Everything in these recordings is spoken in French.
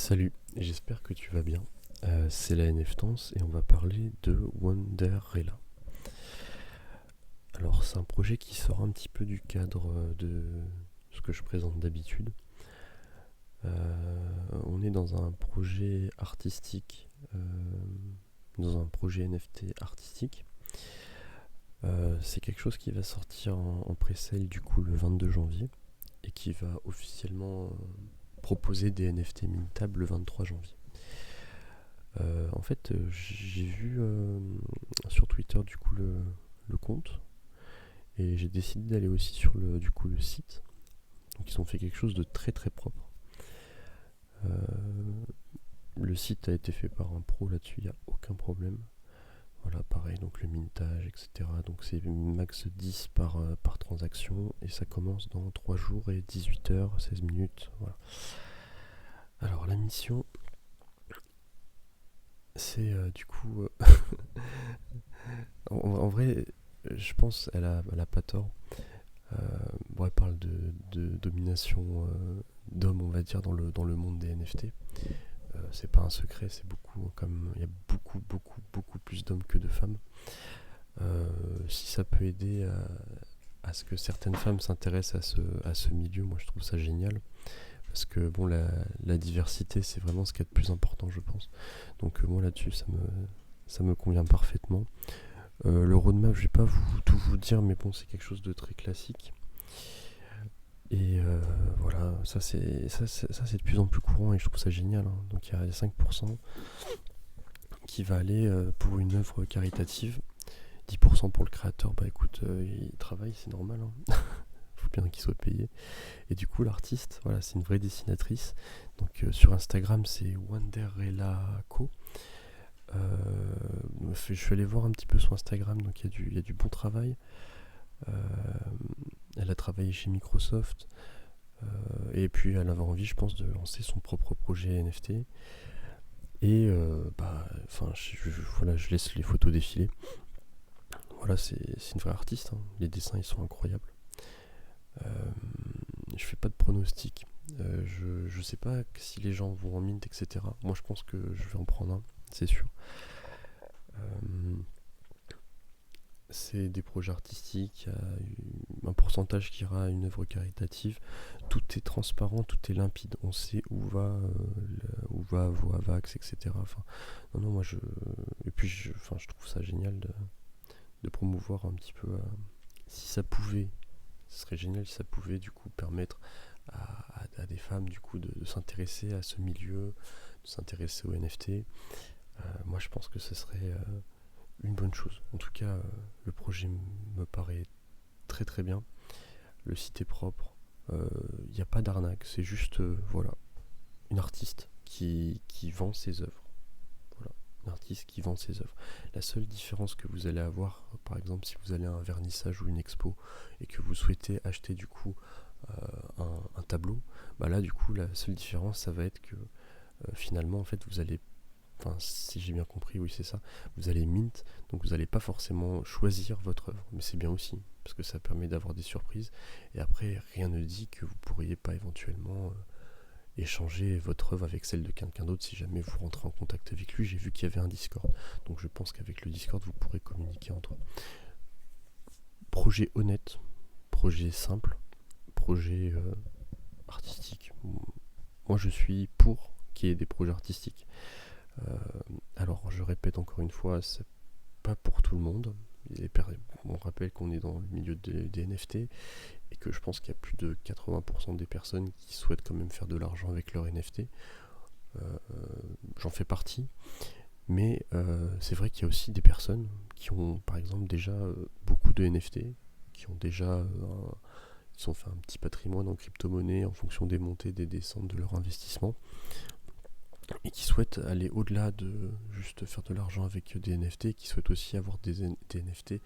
Salut, j'espère que tu vas bien. C'est la NFTance et on va parler de Wonderella. Alors c'est un projet qui sort un petit peu du cadre de ce que je présente d'habitude. On est dans un projet artistique, dans un projet NFT artistique. C'est quelque chose qui va sortir en pré-sale du coup le 22 janvier et qui va officiellement proposer des NFT mintables le 23 janvier. J'ai vu sur Twitter du coup le compte et j'ai décidé d'aller aussi sur le site. Donc ils ont fait quelque chose de très très propre. Le site a été fait par un pro là-dessus, il n'y a aucun problème. Voilà, pareil, donc le mintage, etc. Donc c'est max 10 par transaction et ça commence dans 3 jours et 18h, 16 minutes. Voilà. Alors la mission, c'est en vrai, je pense elle a pas tort. Elle parle de domination d'hommes, on va dire, dans le monde des NFT. C'est pas un secret, c'est beaucoup, comme il y a beaucoup plus d'hommes que de femmes. Si ça peut aider à ce que certaines femmes s'intéressent à ce milieu, moi je trouve ça génial. Parce que bon, la diversité, c'est vraiment ce qu'il y a de plus important, je pense. Donc moi là-dessus, ça me convient parfaitement. Le roadmap, je vais pas tout vous dire, mais bon, c'est quelque chose de très classique. Et voilà, ça c'est de plus en plus courant et je trouve ça génial, hein. Donc il y a 5% qui va aller pour une œuvre caritative, 10% pour le créateur. Bah écoute, il travaille, c'est normal, hein. Faut bien qu'il soit payé. Et du coup, l'artiste, voilà, c'est une vraie dessinatrice. Donc sur Instagram, c'est Wanderella Co. Je suis allé voir un petit peu son Instagram, donc il y a du bon travail. Elle a travaillé chez Microsoft. Et puis elle avait envie, je pense, de lancer son propre projet NFT. Et voilà, je laisse les photos défiler. Voilà, c'est une vraie artiste, hein. Les dessins, ils sont incroyables. Je fais pas de pronostics. Je sais pas si les gens vont en mint, etc. Moi, je pense que je vais en prendre un, c'est sûr. C'est des projets artistiques, il y a un pourcentage qui ira à une œuvre caritative. Tout est transparent, tout est limpide. On sait où va Voavax, etc. Enfin, non, moi et puis je trouve ça génial de promouvoir un petit peu. Si ça pouvait, ce serait génial si ça pouvait du coup permettre à des femmes du coup de s'intéresser à ce milieu, de s'intéresser aux NFT. Moi, je pense que ce serait une bonne chose. En tout cas, le projet me paraît très très bien. Le site est propre. Il n'y a pas d'arnaque. C'est juste voilà, une artiste qui vend ses œuvres. Voilà, une artiste qui vend ses œuvres. La seule différence que vous allez avoir, par exemple, si vous allez à un vernissage ou une expo et que vous souhaitez acheter du coup un tableau, bah là du coup la seule différence ça va être que finalement en fait vous allez, enfin si j'ai bien compris, oui c'est ça, vous allez mint, donc vous n'allez pas forcément choisir votre œuvre, mais c'est bien aussi, parce que ça permet d'avoir des surprises, et après rien ne dit que vous pourriez pas éventuellement échanger votre œuvre avec celle de quelqu'un d'autre si jamais vous rentrez en contact avec lui. J'ai vu qu'il y avait un Discord, donc je pense qu'avec le Discord vous pourrez communiquer entre eux. Projet honnête, projet simple, projet artistique. Moi je suis pour qu'il y ait des projets artistiques. Alors je répète encore une fois, c'est pas pour tout le monde. On rappelle qu'on est dans le milieu des NFT et que je pense qu'il y a plus de 80% des personnes qui souhaitent quand même faire de l'argent avec leur NFT. J'en fais partie, mais c'est vrai qu'il y a aussi des personnes qui ont par exemple déjà beaucoup de NFT, qui ont déjà ils ont fait un petit patrimoine en crypto-monnaie en fonction des montées et des descentes de leur investissement, et qui souhaitent aller au-delà de juste faire de l'argent avec des NFT, qui souhaitent aussi avoir des NFT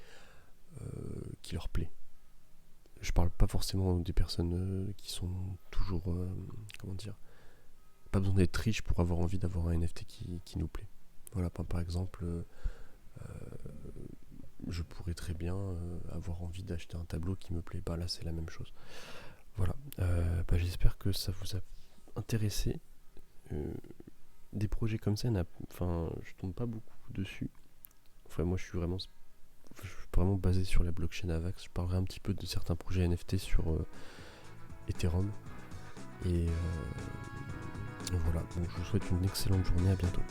qui leur plaît. Je parle pas forcément des personnes qui sont toujours, comment dire, pas besoin d'être riche pour avoir envie d'avoir un NFT qui nous plaît. Voilà, par exemple, je pourrais très bien avoir envie d'acheter un tableau qui me plaît. Bah là, c'est la même chose. Voilà. J'espère que ça vous a intéressé. des projets comme ça, enfin, je tombe pas beaucoup dessus. Enfin, moi, je suis vraiment basé sur la blockchain Avax. Je parlerai un petit peu de certains projets NFT sur Ethereum. Et voilà, bon, je vous souhaite une excellente journée, à bientôt.